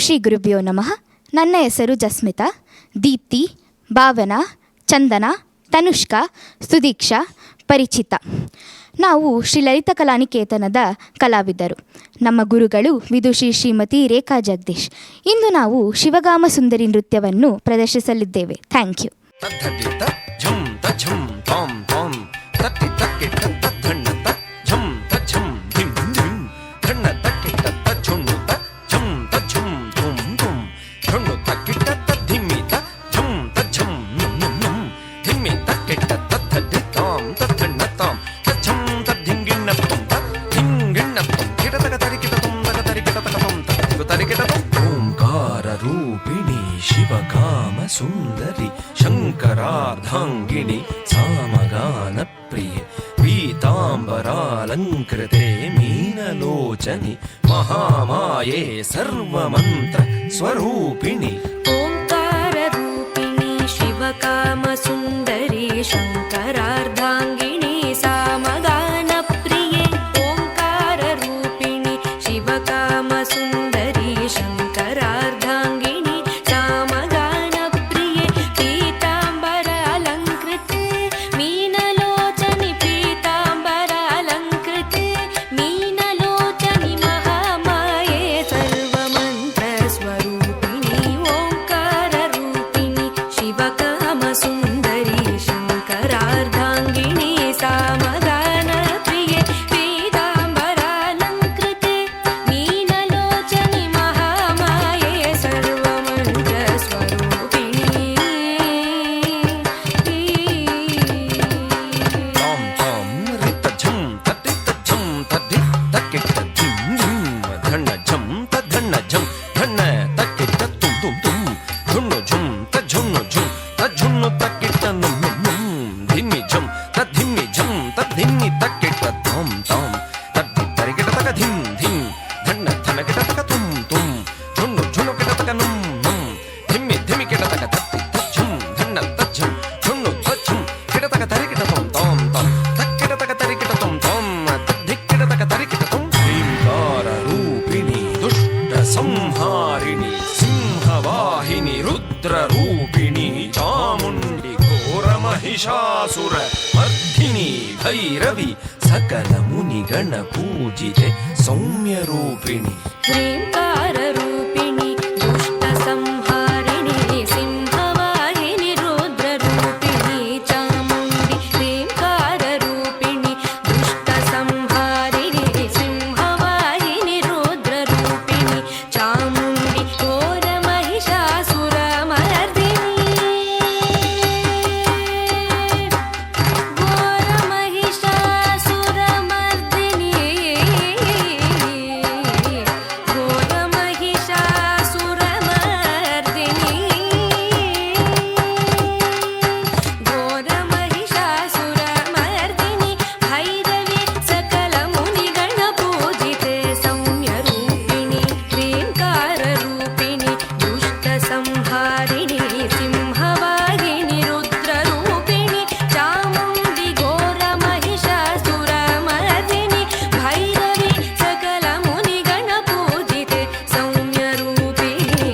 ಶ್ರೀ ಗುರುಭ್ಯೋ ನಮಃ. ನನ್ನ ಹೆಸರು ಜಸ್ಮಿತಾ. ದೀಪ್ತಿ, ಭಾವನಾ, ಚಂದನಾ, ತನುಷ್ಕಾ, ಸುದೀಕ್ಷಾ, ಪರಿಚಿತ. ನಾವು ಶ್ರೀ ಲಲಿತ ಕಲಾನಿಕೇತನದ ಕಲಾವಿದರು. ನಮ್ಮ ಗುರುಗಳು ವಿದುಷಿ ಶ್ರೀಮತಿ ರೇಖಾ ಜಗದೀಶ್. ಇಂದು ನಾವು ಶಿವಗಾಮ ಸುಂದರಿ ನೃತ್ಯವನ್ನು ಪ್ರದರ್ಶಿಸಲಿದ್ದೇವೆ. Thank you. ಶಿವಕಾಮ ಸುಂದರಿ ಶಂಕರಾರ್ಧಾಂಗಿಣಿ ಸಾಮಗಾನ ಪ್ರಿಯ ಪೀತಾಂಬರಾಲಂಕೃತೆ ಮೀನಲೋಚನಿ ಮಹಾಮಾಯೆ ಸರ್ವಮಂತ್ರ ಸ್ವರೂಪಿಣಿ. ಓಂಕಾರ ರೂಪಿಣಿ ಶಿವಕಾಮ ಸುಂದರಿ ಶಂಕರಾರ್ಧಾಂಗಿಣಿ ಸಾಮಗಾನ ಪ್ರಿಯೆ. ಓಂಕಾರ ರೂಪಿಣಿ ಶಿವಕಾಮ ಸುಂದರಿ ಶಂಕರಾರ್ಧಾಂಗಿಣಿ ಸಂಹಾರಿಣಿ ಸಿಂಹವಾಹಿನಿ ರುದ್ರರೂಪಿಣಿ ಚಾಮುಂಡಿ ಘೋರ ಮಹಿಷಾಸುರ ಮರ್ಧಿನಿ ಭೈರವಿ ಸಕಲ ಮುನಿಗಣ ಪೂಜಿತೆ ಸೌಮ್ಯ ರೂಪಿಣಿ. ಶ್ರೀಂಕಾರ ರೂಪಿಣಿ ದುಷ್ಟ ಸಂಹಾರಿಣಿ ಸಿಂಹವಾಹಿನಿ ರುದ್ರ ರೂಪಿಣಿ ಚಾಮುಂಡಿ. ಶ್ರೀಂಕಾರ ರೂಪಿಣಿ ದುಷ್ಟ ಸಂಹಾರಿಣಿ ಸಿಂಹವಾಹಿನಿ ರುದ್ರ ರೂಪಿಣಿ ಚಾಮುಂಡಿ ಘೋರ ಮಹಿಷಾಸುರ ಮರ್ದಿನಿ. ಘೋರ ಮಹಿಷಾಸುರ ಮರ್ದಿನಿ. ಘೋರ ಮಹಿಷಾಸುರ ಮರ್ದಿನಿ. ಘೋರ ಮಹಿಷಾಸುರ ಮರ್ದಿನಿ ಭೈರವಿ ಸಕಲ ಮುನಿಗಣ ಪೂಜಿತೆ ಸೌಮ್ಯ ರೂಪಿಣಿ. ಶ್ರೀಂಕಾರ ರೂಪಿಣಿ ದುಷ್ಟ ಸಂಹಾರಿಣಿ ಸಿಂಹವಾಹಿನಿ ರುದ್ರ ರೂಪಿಣಿ ಚಾಮುಂಡಿ ಘೋರ ಮಹಿಷಾಸುರ ಮರ್ದಿನಿ ಭೈರವಿ ಸಕಲ ಮುನಿಗಣ ಪೂಜಿತೆ ಸೌಮ್ಯ ರೂಪಿಣಿ.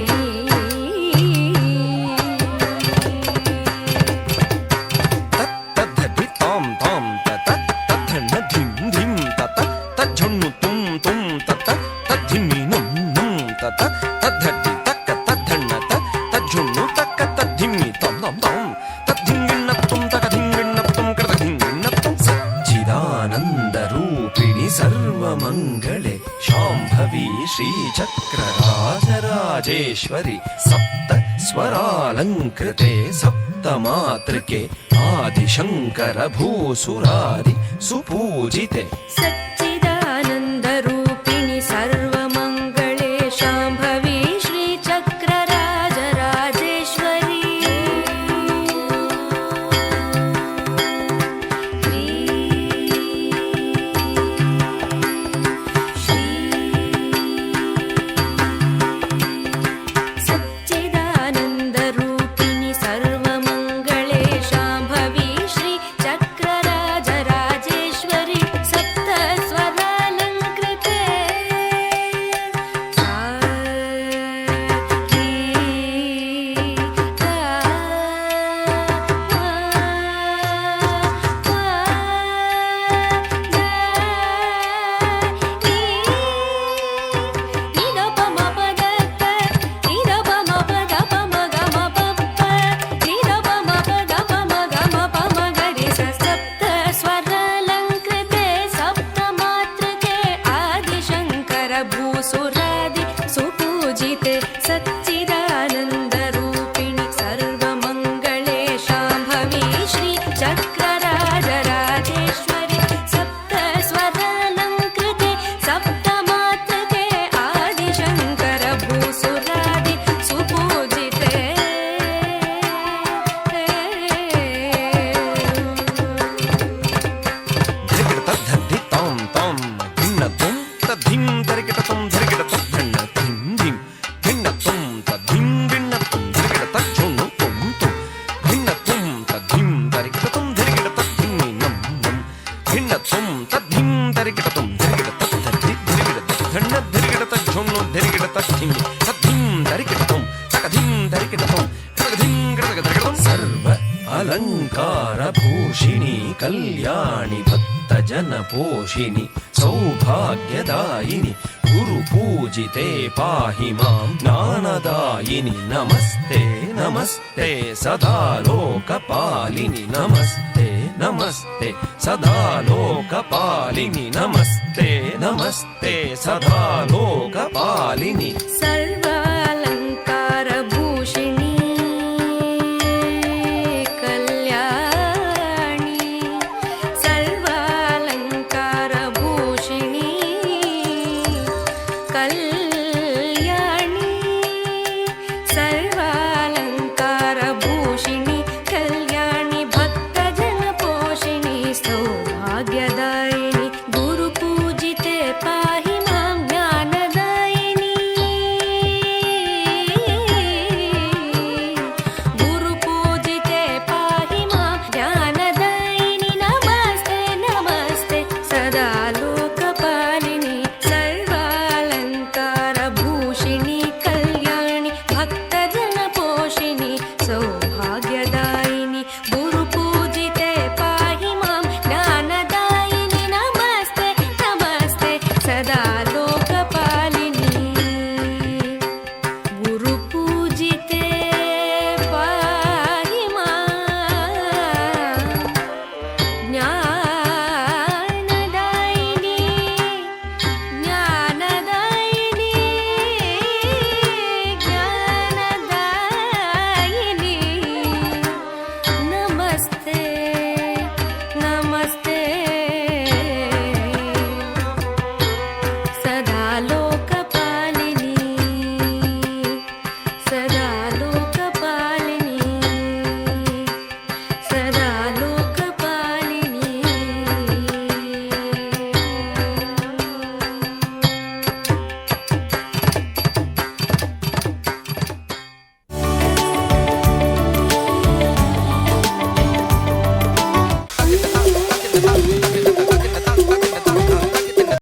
ತದ್ಧಿ ತಾಂ ತಾಂ ತತ ತದ್ಧಣ್ಣ ಧಿಂ ಧಿಂ ತತ ತಜ್ಜಣ್ಣು ತುಂ ತುಂ ತತ ತದ್ಧಿಮ್ಮಿ ನುಂ ನುಂ ತತ ತದ್ಧಿ ತಕ್ಕ ತದ್ಧಣ್ಣ ತ ತಜ್ಜಣ್ಣು ತಕ್ಕ ತದ್ಧಿಮ್ಮಿ ತಾಂ ತಾಂ ತಾಂ ತದ್ಧಿಂಗಿಣ್ಣ ತುಂ ತಕ ಧಿಂಗಿಣ್ಣ ತುಂ ಕೃತ ಧಿಂಗಿಣ್ಣ ತುಂ. ಸಚ್ಚಿದಾನಂದ ರೂಪಿಣಿ ಸರ್ವಮಂಗಳೆ ಶಾಂಭವಿ ಶ್ರೀಚಕ್ರ ರಾಜರಾಜೇಶ್ವರಿ ಸಪ್ತ ಸ್ವರಾಲಂಕೃತೆ ಸಪ್ತ ಮಾತೃಕೆ ಆದಿಶಂಕರ ಭೂಸುರಾರಿ ಸುಪೂಜಿತೆ. ಸಚ್ಚಿದಾನಂದ ರೂಪಿಣಿ ಸರ್ವಮಂಗಳೆ ಶಾಂಭವಿ ಶ್ರೀಚಕ್ರ ರಾಜರಾಜೇಶ್ವರಿ. ಸಚ್ಚಿದಾನಂದ ರೂಪಿಣಿ ಸರ್ವಮಂಗಳೆ ಶಾಂಭವಿ ಶ್ರೀ ಚಕ್ರ ರಾಜರಾಜೇಶ್ವರಿ ಸಪ್ತ चक्रराजराजेश्वरि सप्तस्वरालङ्कृते सप्तमातृके आदिशङ्कर भूसुरादि सुपूजिते ಧರಿಗಿಡ ತದ್ಧಿ ತಾಂ ತಾಂ ಧಿನ್ನ ತುಂ ತದ್ಧಿಂ ಧರಿಗಿಡ ತುಂ ಧರಿಗಿಡ ತದ್ಧಣ್ಣ ಧಿಂ ಧಿಂ ಧಿನ್ನ ತುಂ ತದ್ಧಿಂ ಧಿನ್ನ ತುಂ ಧರಿಗಿಡ ತಜ್ಜೊಣ್ಣು ತುಂ ತುಂ ಧಿನ್ನ ತುಂ ತದ್ಧಿಂ ಧರಿಗಿಡ ತುಂ ಧರಿಗಿಡ ತದ್ಧಿಮ್ಮಿ ನಂ ನಂ ಧಿನ್ನ ತುಂ ತದ್ಧಿಂ ಧರಿಗಿಡ ತುಂ ಧರಿಗಿಡ ತದ್ಧಿ ಧರಿಗಿಡ ತದ್ಧಣ್ಣ ಧರಿಗಿಡ ತಜ್ಜೊಣ್ಣು ಧರಿಗಿಡ ತದ್ಧಿಮ್ಮಿ ತದ್ಧಿಂ ಧರಿಗಿಡ ತುಂ ತಕಧಿಂ ಧರಿಗಿಡ ತುಂ ತಕಧಿಂ ಗಿಡಗ ಧರಿಗಿಡ ತುಂ ಸರ್ವ ಅಲಂಕಾರ ಭೂಷಿಣಿ ಕಲ್ಯಾಣಿ ಭಕ್ತ ಜನ ಪೋಷಿಣಿ ಸೌಭಾಗ್ಯದಾಯಿನಿ ಗುರು ಪೂಜಿತೆ ಪಾಹಿ ಮಾಂ ಜ್ಞಾನದಾಯಿನಿ ನಮಸ್ತೆ ನಮಸ್ತೆ ಸದಾ ಲೋಕಪಾಲಿನಿ ನಮಸ್ತೆ ನಮಸ್ತೆ ಸದಾ ಲೋಕಪಾಲಿನಿ ನಮಸ್ತೆ ನಮಸ್ತೆ ಸದಾ ಲೋಕಪಾಲಿನಿ सर्व